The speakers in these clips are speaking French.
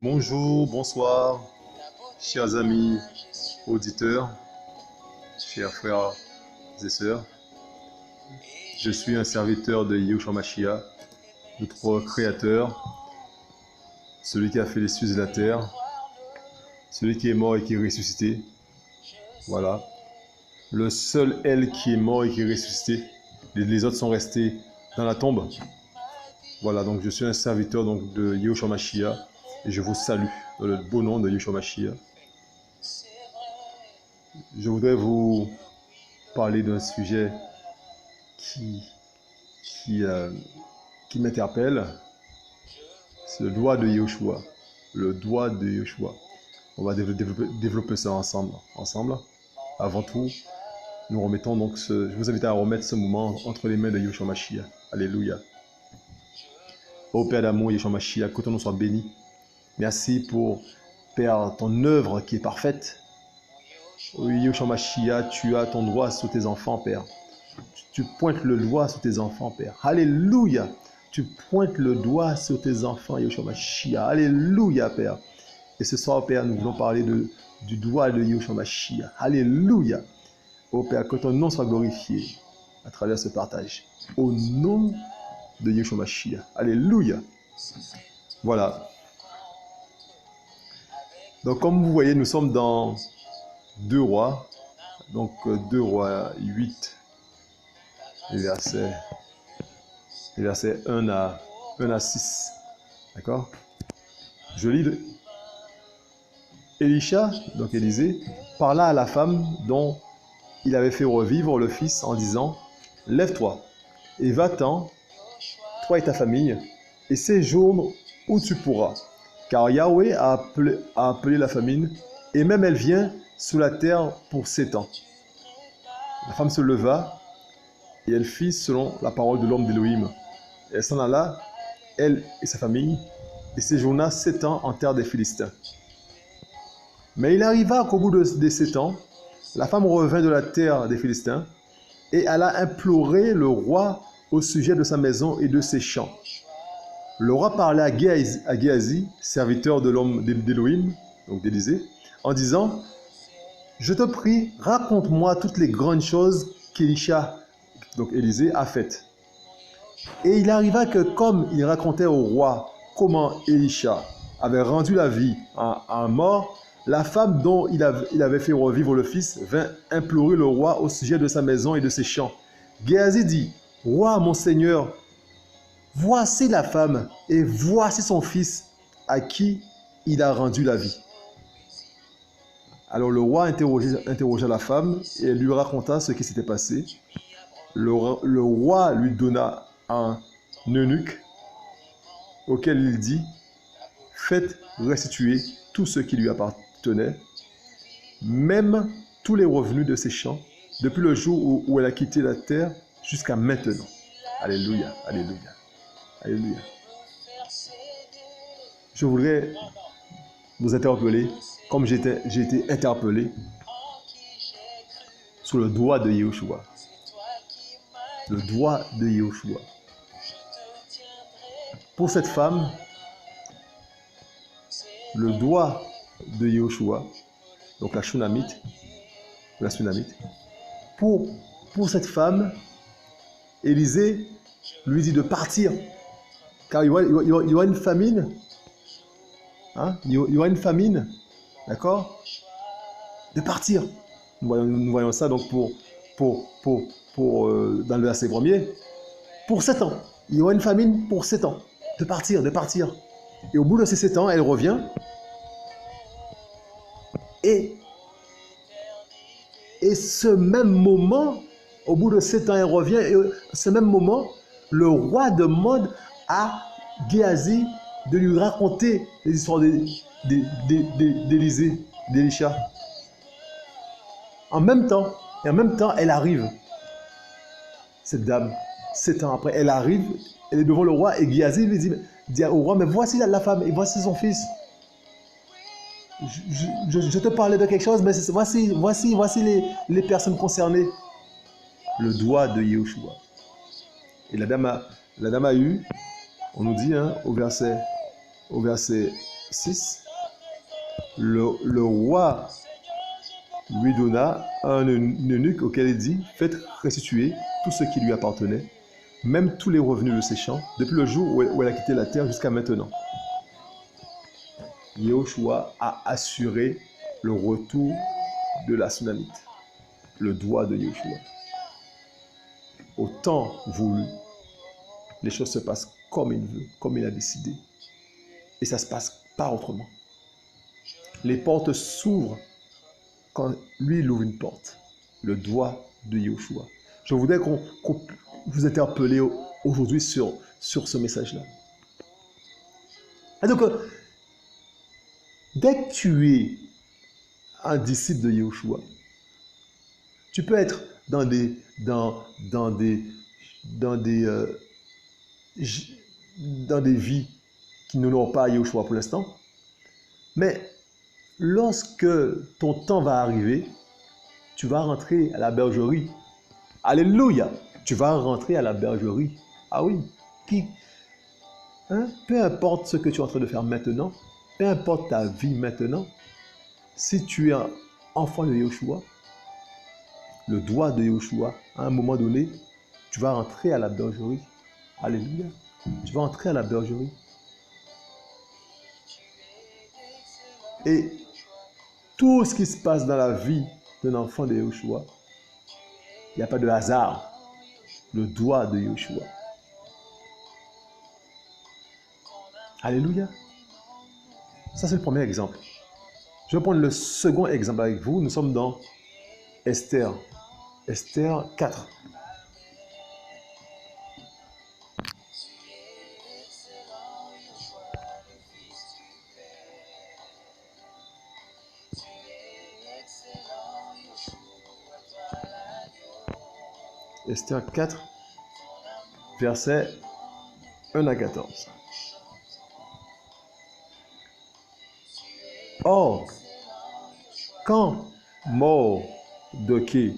Bonjour, bonsoir, chers amis auditeurs, chers frères et sœurs. Je suis un serviteur de Yahushua Mashiach, notre Créateur, celui qui a fait les cieux et la terre, celui qui est mort et qui est ressuscité. Voilà. Le seul elle qui est mort et qui est ressuscité. Les autres sont restés dans la tombe. Voilà, donc je suis un serviteur donc, de Yahushua Mashiach et je vous salue dans le beau nom de Yahushua Mashiach. Je voudrais vous parler d'un sujet qui, qui, euh, qui m'interpelle. C'est le doigt de Yahushua. Le doigt de Yahushua. On va développer ça ensemble. Avant tout, nous remettons donc je vous invite à remettre ce moment entre les mains de Yahushua Mashiach. Alléluia. Ô Père d'amour, Yahushua Mashiach, que ton nom soit béni. Merci pour, Père, ton œuvre qui est parfaite. Ô Yahushua Mashiach, tu as ton doigt sur tes enfants, Père. Tu pointes le doigt sur tes enfants, Père. Alléluia. Tu pointes le doigt sur tes enfants, Yahushua Mashiach. Alléluia, Père. Et ce soir, Père, nous voulons parler du doigt de Yahushua Mashiach. Alléluia. Ô Père, que ton nom soit glorifié à travers ce partage. Au nom de Yahushua Mashiach. Alléluia. Voilà. Donc, comme vous voyez, nous sommes dans 2 Rois. Donc, 2 Rois 8. Les versets 1 à 6. D'accord? Je lis. Élisha, donc Élisée, parla à la femme dont il avait fait revivre le fils en disant: lève-toi et va-t'en, toi et ta famille, et séjourne où tu pourras. Car Yahweh a appelé la famine, et même elle vient sur la terre pour 7 ans. La femme se leva, et elle fit selon la parole de l'homme d'Élohim. Elle s'en alla, elle et sa famille, et séjourna 7 ans en terre des Philistins. Mais il arriva qu'au bout des 7 ans, la femme revint de la terre des Philistins et alla implorer le roi au sujet de sa maison et de ses champs. Le roi parlait à Géasi, serviteur de l'homme d'Élohim, donc d'Élisée, en disant: je te prie, raconte-moi toutes les grandes choses qu'Élisha, donc Élisée, a faites. Et il arriva que, comme il racontait au roi comment Élisha avait rendu la vie à un mort, la femme dont il avait fait revivre le fils vint implorer le roi au sujet de sa maison et de ses champs. Géasi dit: roi, mon seigneur, voici la femme et voici son fils à qui il a rendu la vie. Alors le roi interrogea la femme et elle lui raconta ce qui s'était passé. Le roi lui donna un eunuque auquel il dit: faites restituer tout ce qui lui appartenait, même tous les revenus de ses champs, depuis le jour où elle a quitté la terre jusqu'à maintenant. Alléluia, alléluia, alléluia. Je voudrais vous interpeller, comme j'ai été interpellé, sur le doigt de Yahushua. Le doigt de Yahushua. Pour cette femme, le doigt de Yahushua, donc la Shunamite, pour cette femme, Élisée lui dit de partir, car il y aura une famine. Hein? Il y aura une famine, d'accord? De partir. Nous voyons ça donc dans le verset premier. Pour 7 ans. Il y aura une famine pour 7 ans. De partir. Et au bout de ces 7 ans, elle revient. Et ce même moment, au bout de 7 ans, elle revient. Et ce même moment, le roi demande à Géasi de lui raconter les histoires d'Élisée, d'Élisha. En même temps, elle arrive. Cette dame, 7 ans après, elle arrive, elle est devant le roi et Géasi lui dit au roi: mais voici la femme et voici son fils. Je te parlais de quelque chose, mais voici les personnes concernées. Le doigt de Yahushua. Et la dame a eu, on nous dit, hein, au verset 6, le roi lui donna un eunuque auquel il dit, faites restituer tout ce qui lui appartenait, même tous les revenus de ses champs, depuis le jour où elle a quitté la terre jusqu'à maintenant. Yahushua a assuré le retour de la Sunamite, le doigt de Yahushua. Au temps voulu, les choses se passent comme il veut, comme il a décidé. Et ça ne se passe pas autrement. Les portes s'ouvrent quand lui, il ouvre une porte. Le doigt de Yahushua. Je voudrais qu'on vous interpelle aujourd'hui sur ce message-là. Et donc, dès que tu es un disciple de Yahushua, tu peux être dans des vies qui ne l'ont pas Yahushua pour l'instant. Mais lorsque ton temps va arriver, tu vas rentrer à la bergerie. Alléluia! Tu vas rentrer à la bergerie. Ah oui, peu importe ce que tu es en train de faire maintenant, peu importe ta vie maintenant, si tu es un enfant de Yahushua, le doigt de Yahushua, à un moment donné, tu vas rentrer à la bergerie. Alléluia! Tu vas entrer à la bergerie. Et tout ce qui se passe dans la vie d'un enfant de Yahushua, il n'y a pas de hasard. Le doigt de Yahushua. Alléluia. Ça, c'est le premier exemple. Je vais prendre le second exemple avec vous. Nous sommes dans Esther. Esther 4. Esther 4, versets 1 à 14. Or, quand Mardoché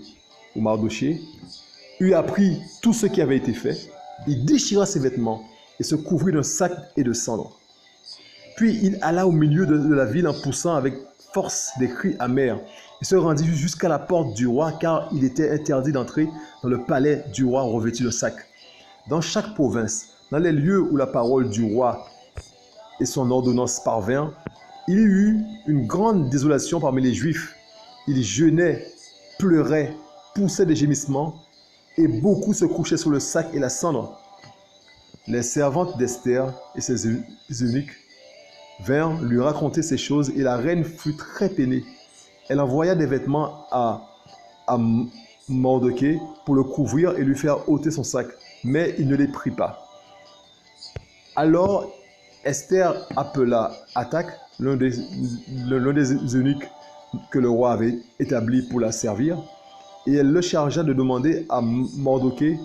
ou Mardoché eut appris tout ce qui avait été fait, il déchira ses vêtements et se couvrit d'un sac et de cendres. Puis il alla au milieu de la ville en poussant avec force des cris amers et se rendit jusqu'à la porte du roi, car il était interdit d'entrer dans le palais du roi revêtu de sac. Dans chaque province, dans les lieux où la parole du roi et son ordonnance parvinrent, il y eut une grande désolation parmi les Juifs. Ils jeûnaient, pleuraient, poussaient des gémissements, et beaucoup se couchaient sur le sac et la cendre. Les servantes d'Esther et ses eunuques vinrent lui raconter ces choses, et la reine fut très peinée. Elle envoya des vêtements à Mardoché pour le couvrir et lui faire ôter son sac, mais il ne les prit pas. Alors Esther appela Hathach, l'un des eunuques que le roi avait établi pour la servir, et elle le chargea de demander à Mardoché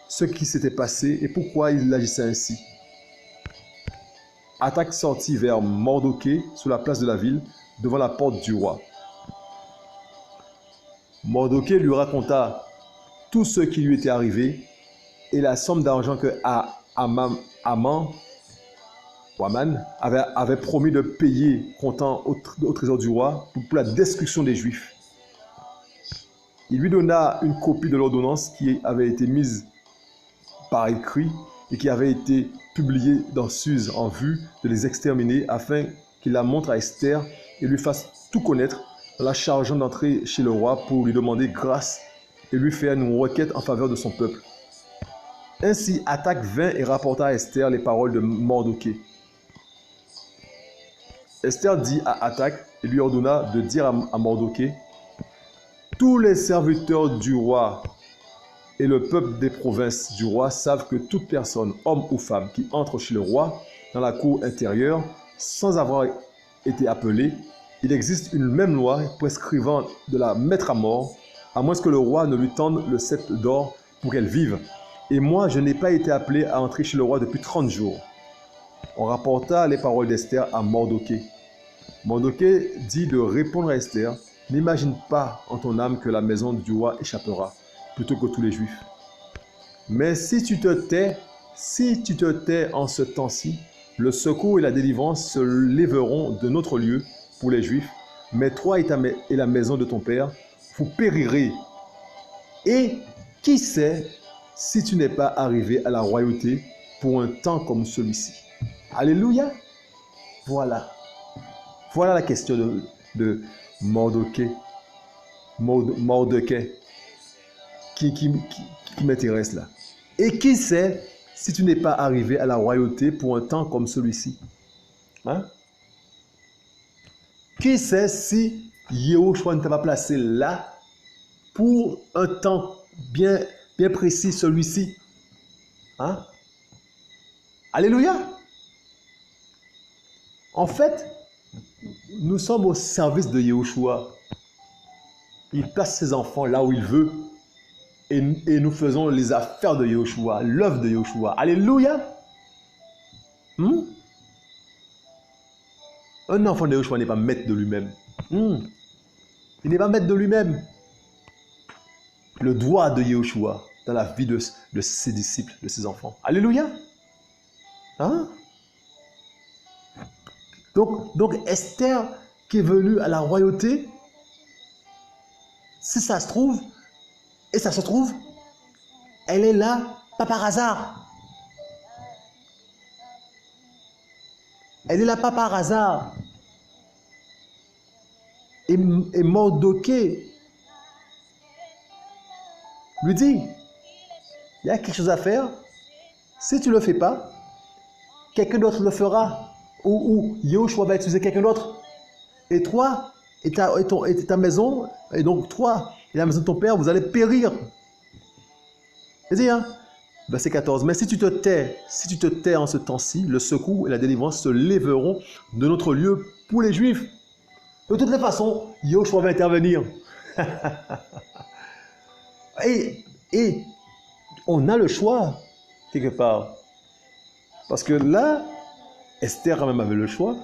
ce qui s'était passé et pourquoi il agissait ainsi. Hathach sortit vers Mardoché sur la place de la ville, devant la porte du roi. Mardoché lui raconta tout ce qui lui était arrivé et la somme d'argent que Haman avait promis de payer comptant au trésor du roi pour la destruction des Juifs. Il lui donna une copie de l'ordonnance qui avait été mise par écrit et qui avait été publiée dans Suse en vue de les exterminer, afin qu'il la montre à Esther et lui fasse tout connaître, en la chargeant d'entrer chez le roi pour lui demander grâce et lui faire une requête en faveur de son peuple. Ainsi, Hathach vint et rapporta à Esther les paroles de Mardoché. Esther dit à Hathach et lui ordonna de dire à Mardoché: tous les serviteurs du roi et le peuple des provinces du roi savent que toute personne, homme ou femme, qui entre chez le roi dans la cour intérieure sans avoir été appelée, il existe une même loi prescrivant de la mettre à mort, à moins que le roi ne lui tende le sceptre d'or pour qu'elle vive. Et moi, je n'ai pas été appelé à entrer chez le roi depuis 30 jours. On rapporta les paroles d'Esther à Mardoché. Mardoché dit de répondre à Esther: n'imagine pas en ton âme que la maison du roi échappera, plutôt que tous les Juifs. Mais si tu te tais en ce temps-ci, le secours et la délivrance se lèveront de notre lieu pour les Juifs, mais toi et la maison de ton père, vous périrez. Et qui sait si tu n'es pas arrivé à la royauté pour un temps comme celui-ci. Alléluia. Voilà. Voilà la question de Mardochée. Mardochée qui m'intéresse là. Et qui sait si tu n'es pas arrivé à la royauté pour un temps comme celui-ci. Hein? Qui sait si Yehoshua ne t'a pas placé là pour un temps bien précis, celui-ci. Hein? Alléluia. En fait, nous sommes au service de Yehoshua. Il place ses enfants là où il veut. Et nous faisons les affaires de Yehoshua, l'œuvre de Yehoshua. Alléluia. Un enfant de Yehoshua n'est pas maître de lui-même. Il n'est pas maître de lui-même. Le doigt de Yehoshua dans la vie de ses disciples, de ses enfants. Alléluia. Hein? Donc Esther qui est venue à la royauté, si ça se trouve, et ça se trouve, elle est là, pas par hasard. Elle est là, pas par hasard. Et Mardochée lui dit, il y a quelque chose à faire. Si tu ne le fais pas, quelqu'un d'autre le fera. Ou Yehoshua va utiliser quelqu'un d'autre. Et toi, et ta maison, et donc toi, et la maison de ton père, vous allez périr. C'est-à-dire, hein? Verset 14. Mais si tu te tais en ce temps-ci, le secours et la délivrance se lèveront de notre lieu pour les Juifs. De toutes les façons, Yehoshua va intervenir. et on a le choix, quelque part. Parce que là, Esther quand même avait le choix.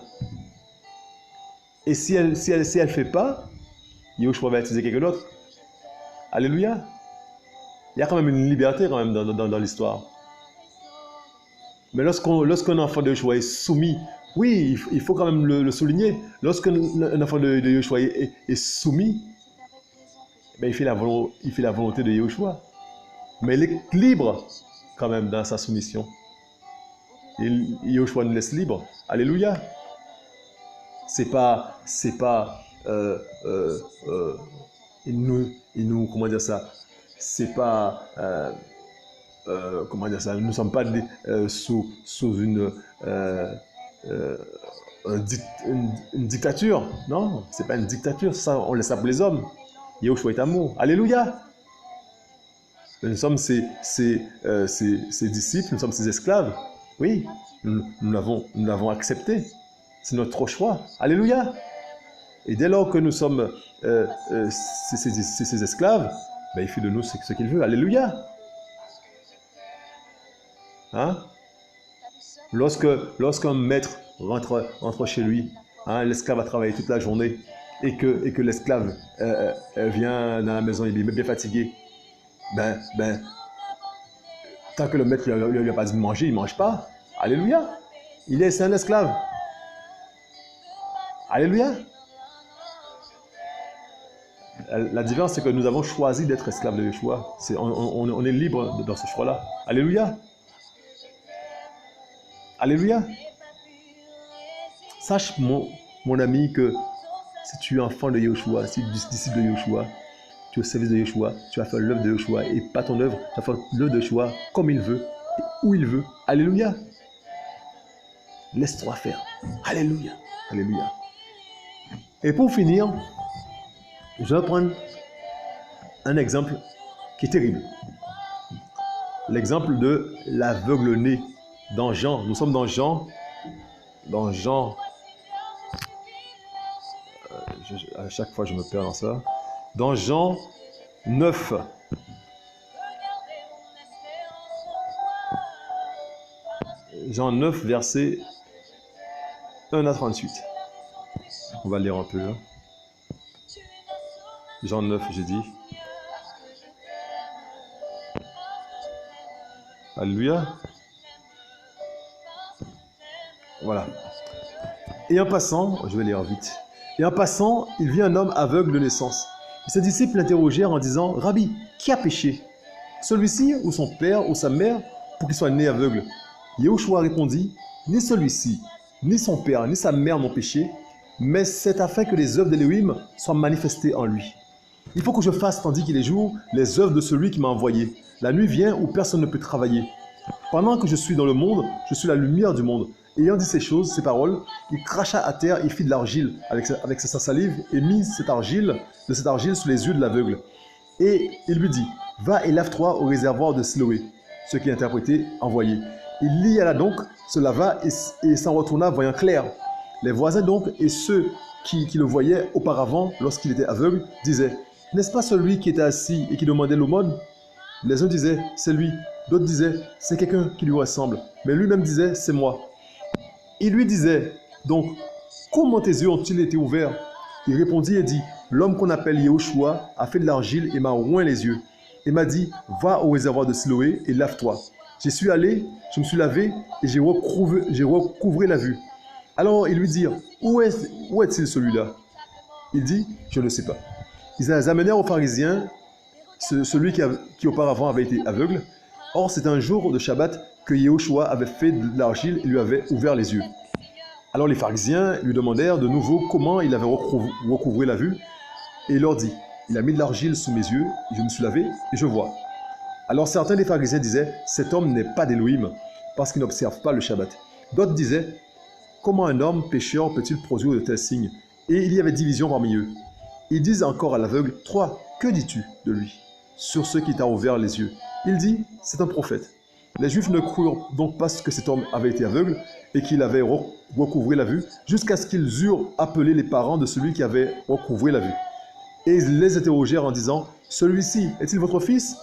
Et si elle ne fait pas, Yehoshua va utiliser quelqu'un d'autre. Alléluia. Il y a quand même une liberté quand même dans l'histoire. Mais lorsqu'un enfant de Yehoshua est soumis, oui, il faut quand même le souligner. Lorsqu'un enfant de Yehoshua est soumis, ben il fait la volonté de Yehoshua. Mais il est libre quand même dans sa soumission. Et Yehoshua nous laisse libre. Alléluia. C'est pas comment dire ça, c'est pas comment dire ça, nous ne sommes pas sous une dictature, non, c'est pas une dictature, ça on laisse ça pour les hommes. Yehoshua est amour. Alléluia. Nous sommes ses disciples, nous sommes ses esclaves. Oui, nous l'avons accepté. C'est notre choix. Alléluia. Et dès lors que nous sommes ses esclaves, ben, il fait de nous ce qu'il veut. Alléluia. Hein? Lorsqu'un maître rentre chez lui, hein, l'esclave a travaillé toute la journée et que l'esclave vient dans la maison, il est bien fatigué, ben, tant que le maître ne lui a pas dit de manger, il ne mange pas. Alléluia. C'est un esclave. Alléluia. La différence, c'est que nous avons choisi d'être esclaves de Yeshua. On est libre dans ce choix-là. Alléluia. Alléluia. Sache, mon ami, que si tu es enfant de Yeshua, si tu es disciple de Yeshua, tu es au service de Yeshua, tu vas faire l'œuvre de Yeshua et pas ton œuvre, tu vas faire l'œuvre de Yeshua comme il veut et où il veut. Alléluia. Laisse-toi faire. Alléluia. Alléluia. Et pour finir, je vais prendre un exemple qui est terrible. L'exemple de l'aveugle-né dans Jean. Nous sommes dans Jean. À chaque fois, je me perds dans ça. Dans Jean 9. Jean 9, versets 1 à 38. On va lire un peu. Hein. Jean 9, j'ai dit. Alléluia. Voilà. Et en passant, je vais lire vite. Et en passant, il vit un homme aveugle de naissance. Ses disciples l'interrogèrent en disant, Rabbi, qui a péché? Celui-ci ou son père ou sa mère pour qu'il soit né aveugle? Yahushua répondit, ni celui-ci, ni son père, ni sa mère n'ont péché, mais c'est afin que les œuvres d'Élohim soient manifestées en lui. Il faut que je fasse, tandis qu'il est jour, les œuvres de celui qui m'a envoyé. La nuit vient où personne ne peut travailler. Pendant que je suis dans le monde, je suis la lumière du monde. Ayant dit ces choses, ces paroles, il cracha à terre et fit de l'argile avec sa salive et mit de cette argile sous les yeux de l'aveugle. Et il lui dit, va et lave-toi au réservoir de Siloé, ce qui est interprété envoyé. Il y alla donc, se lava et s'en retourna voyant clair. Les voisins donc et ceux qui le voyaient auparavant lorsqu'il était aveugle disaient, n'est-ce pas celui qui était assis et qui demandait l'aumône? Les uns disaient, c'est lui. D'autres disaient, c'est quelqu'un qui lui ressemble. Mais lui-même disait, c'est moi. Il lui disait, donc, comment tes yeux ont-ils été ouverts? Il répondit et dit, l'homme qu'on appelle Yahushua a fait de l'argile et m'a oint les yeux. Et m'a dit, va au réservoir de Siloé et lave-toi. J'y suis allé, je me suis lavé et j'ai recouvré la vue. Alors ils lui dirent, où est-il celui-là? Il dit, je ne sais pas. Ils les amenèrent aux pharisiens, celui qui auparavant avait été aveugle. Or, c'est un jour de Shabbat que Yahushua avait fait de l'argile et lui avait ouvert les yeux. Alors les pharisiens lui demandèrent de nouveau comment il avait recouvré la vue. Et il leur dit, il a mis de l'argile sous mes yeux, je me suis lavé et je vois. Alors certains des pharisiens disaient, cet homme n'est pas d'Élohim, parce qu'il n'observe pas le Shabbat. D'autres disaient, comment un homme pécheur peut-il produire de tels signes? Et il y avait division parmi eux. Ils disent encore à l'aveugle, toi, que dis-tu de lui? Sur ce qui t'a ouvert les yeux. Il dit, c'est un prophète. Les Juifs ne crurent donc pas que cet homme avait été aveugle et qu'il avait recouvré la vue, jusqu'à ce qu'ils eurent appelé les parents de celui qui avait recouvré la vue. Et ils les interrogèrent en disant, celui-ci est-il votre fils,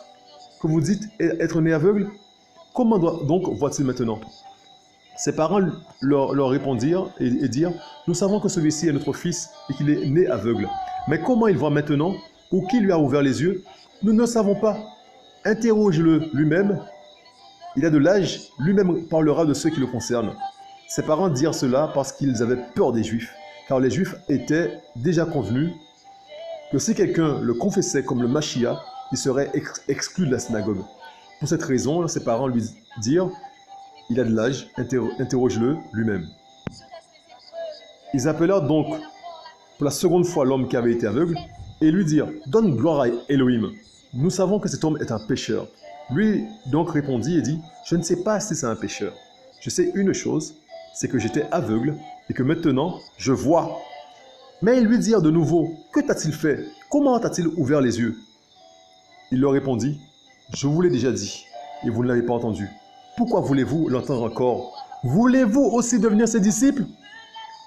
que vous dites être né aveugle? Comment donc voit-il maintenant? Ses parents leur répondirent et dirent, nous savons que celui-ci est notre fils et qu'il est né aveugle. Mais comment il voit maintenant, ou qui lui a ouvert les yeux? Nous ne savons pas. Interroge-le lui-même. Il a de l'âge, lui-même parlera de ceux qui le concernent. Ses parents dirent cela parce qu'ils avaient peur des Juifs, car les Juifs étaient déjà convenus que si quelqu'un le confessait comme le Mashiach, il serait exclu de la synagogue. Pour cette raison, ses parents lui dirent, il a de l'âge, interroge-le lui-même. Ils appelèrent donc pour la seconde fois l'homme qui avait été aveugle et lui dirent, donne gloire à Elohim. Nous savons que cet homme est un pécheur. Lui donc répondit et dit, je ne sais pas si c'est un pécheur. Je sais une chose, c'est que j'étais aveugle et que maintenant je vois. Mais ils lui dirent de nouveau, que t'a-t-il fait? Comment t'a-t-il ouvert les yeux? Il leur répondit, je vous l'ai déjà dit et vous ne l'avez pas entendu. Pourquoi voulez-vous l'entendre encore? Voulez-vous aussi devenir ses disciples?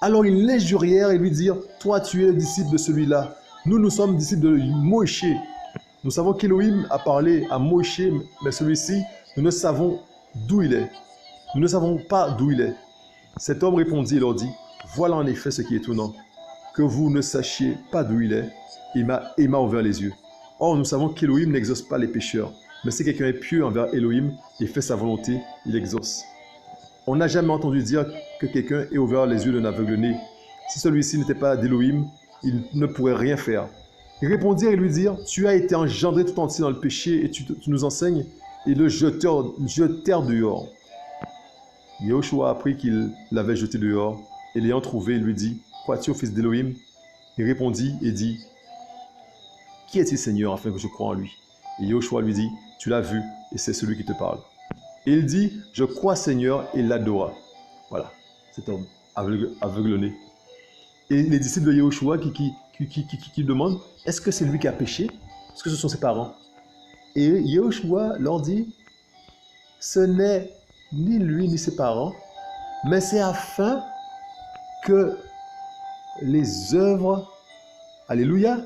Alors ils l'injurièrent et lui dirent, toi tu es le disciple de celui-là. Nous sommes disciples de Moïse. Nous savons qu'Élohim a parlé à Moïse, mais celui-ci, nous ne savons d'où il est. Nous ne savons pas d'où il est. Cet homme répondit et leur dit, voilà en effet ce qui est étonnant, que vous ne sachiez pas d'où il est, et il m'a ouvert les yeux. Or, nous savons qu'Élohim n'exauce pas les pécheurs, mais si quelqu'un est pieux envers Élohim et fait sa volonté, il exauce. On n'a jamais entendu dire que quelqu'un ait ouvert les yeux d'un aveugle-né. Si celui-ci n'était pas d'Élohim, il ne pourrait rien faire. Ils répondirent et lui dirent, tu as été engendré tout entier dans le péché et tu nous enseignes, et le jetèrent dehors. Yahushua apprit qu'il l'avait jeté dehors, et l'ayant trouvé, il lui dit, crois-tu au fils d'Élohim? Il répondit et dit, qui est-il Seigneur afin que je croie en lui? Et Yahushua lui dit, tu l'as vu, et c'est celui qui te parle. Et il dit, je crois Seigneur, et l'adora. Voilà, cet homme aveugle-né. Et les disciples de Yahushua qui demandent, est-ce que c'est lui qui a péché? Est-ce que ce sont ses parents? Et Yahushua leur dit, ce n'est ni lui ni ses parents, mais c'est afin que les œuvres, alléluia,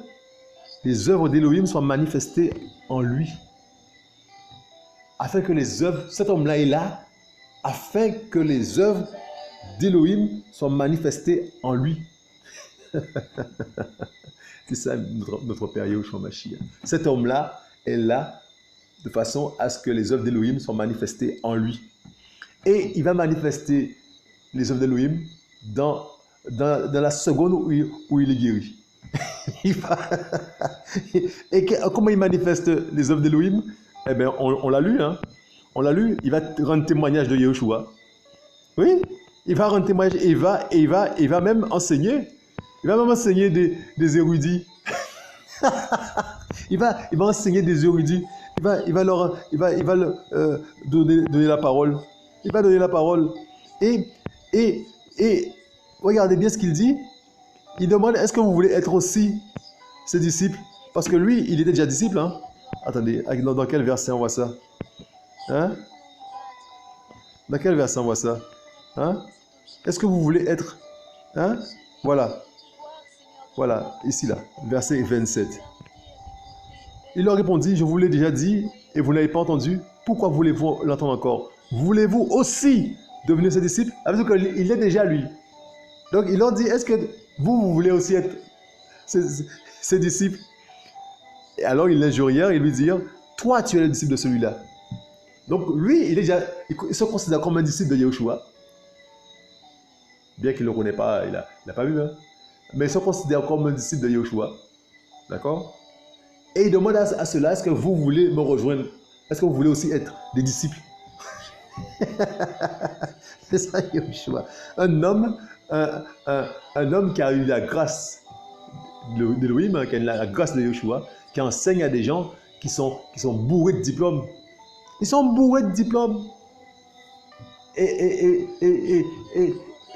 les œuvres d'Élohim soient manifestées en lui. Afin que les œuvres, cet homme-là est là, afin que les œuvres d'Élohim soient manifestées en lui. C'est ça notre Père Yahushua Mashiach. Cet homme-là est là de façon à ce que les œuvres d'Élohim soient manifestées en lui. Et il va manifester les œuvres d'Elohim dans la seconde où il est guéri. Comment il manifeste les œuvres d'Elohim? Eh bien, on l'a lu, hein? On l'a lu. Il va rendre témoignage de Yahushua. Oui, il va rendre témoignage et il va même enseigner. Il va même enseigner des érudits. il va enseigner des érudits. Il va leur donner la parole. Il va donner la parole. Et regardez bien ce qu'il dit. Il demande, est-ce que vous voulez être aussi ses disciples? Parce que lui, il était déjà disciple. Hein? Attendez, dans quel verset on voit ça? Hein? Dans quel verset on voit ça? Hein? Est-ce que vous voulez être? Hein? Voilà. Voilà, ici là, verset 27. Il leur répondit, je vous l'ai déjà dit et vous n'avez pas entendu. Pourquoi voulez-vous l'entendre encore? Voulez-vous aussi devenir ses disciples? Parce qu'il est déjà lui. Donc il leur dit, est-ce que vous voulez aussi être ses disciples? Et alors il l'injurièrent et lui dirent, toi tu es le disciple de celui-là. Donc lui, il se considère comme un disciple de Yahushua. Bien qu'il ne le connaît pas, il n'a pas vu. Hein? Mais il se considère comme un disciple de Yahushua. D'accord? Et il demande à cela, est-ce que vous voulez me rejoindre? Est-ce que vous voulez aussi être des disciples? C'est ça Yahushua. Un homme qui a eu la grâce d'Elohim, qui a eu la grâce de Yahushua, qui enseigne à des gens qui sont bourrés de diplômes. Ils sont bourrés de diplômes. Et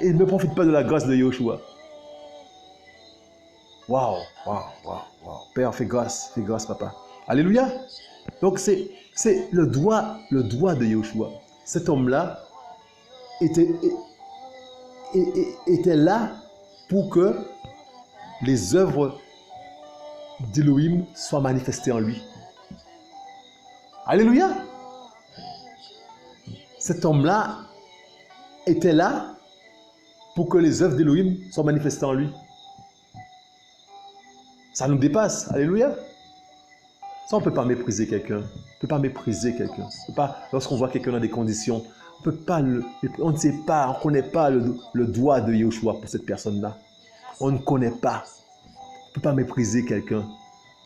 ils ne profitent pas de la grâce de Yahushua. Waouh, waouh, waouh, waouh. Père, fais grâce, papa. Alléluia. Donc c'est le doigt de Yahushua. Cet homme-là était là pour que les œuvres d'Elohim soient manifestées en lui. Alléluia. Cet homme-là était là pour que les œuvres d'Elohim soient manifestées en lui. Ça nous dépasse. Alléluia. Ça, on ne peut pas mépriser quelqu'un. On ne peut pas mépriser quelqu'un. Lorsqu'on voit quelqu'un dans des conditions, on ne sait pas, on ne connaît pas le doigt de Yahushua pour cette personne-là. On ne connaît pas. On ne peut pas mépriser quelqu'un.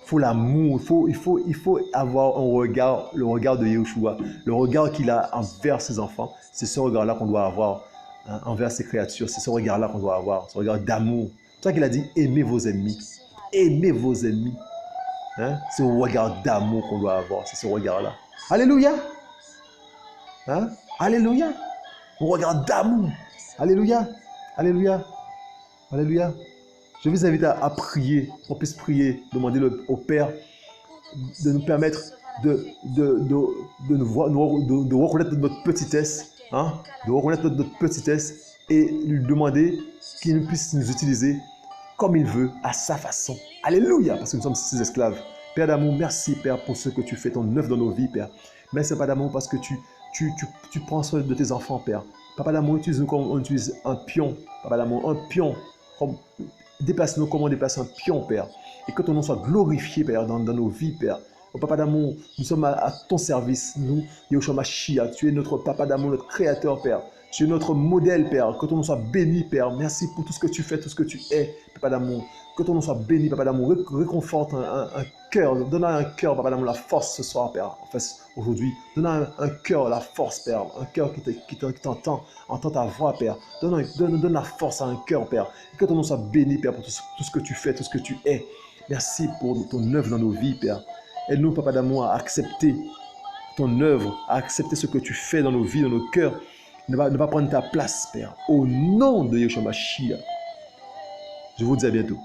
Il faut l'amour. Il faut avoir le regard de Yahushua. Le regard qu'il a envers ses enfants. C'est ce regard-là qu'on doit avoir envers ses créatures. C'est ce regard-là qu'on doit avoir. Ce regard d'amour. C'est ça qu'il a dit, aimez vos ennemis. Aimez vos ennemis. Hein? C'est le regard d'amour qu'on doit avoir. C'est ce regard-là. Alléluia. Hein? Alléluia. Un regard d'amour. Alléluia. Alléluia. Alléluia. Je vous invite à prier. On puisse prier. Demander au Père de nous permettre de reconnaître notre petitesse. Hein? De reconnaître notre petitesse et lui demander qu'il puisse nous utiliser comme il veut, à sa façon. Alléluia, parce que nous sommes ses esclaves. Père d'amour, merci Père pour ce que tu fais, ton œuvre dans nos vies, Père. Merci Père d'amour parce que tu prends soin de tes enfants, Père. Papa d'amour, utilise-nous comme on utilise un pion. Papa d'amour, un pion. Déplace-nous comme on déplace un pion, Père. Et que ton nom soit glorifié, Père, dans nos vies, Père. Oh, Papa d'amour, nous sommes à ton service. Nous, Yahushua Mashiach, tu es notre Papa d'amour, notre Créateur, Père. Tu es notre modèle, Père. Que ton nom soit béni, Père. Merci pour tout ce que tu fais, tout ce que tu es, Papa d'amour. Que ton nom soit béni, Papa d'amour. Réconforte un cœur. Donne à un cœur, Papa d'amour, la force ce soir, Père. Enfin, aujourd'hui. Donne à un cœur la force, Père. Un cœur qui t'entend, entend ta voix, Père. Donne la force à un cœur, Père. Que ton nom soit béni, Père, pour tout ce que tu fais, tout ce que tu es. Merci pour ton œuvre dans nos vies, Père. Aide-nous, Papa d'amour, à accepter ton œuvre, à accepter ce que tu fais dans nos vies, dans nos cœurs. Ne va prendre ta place, Père. Au nom de Yahushua Mashiach. Je vous dis à bientôt.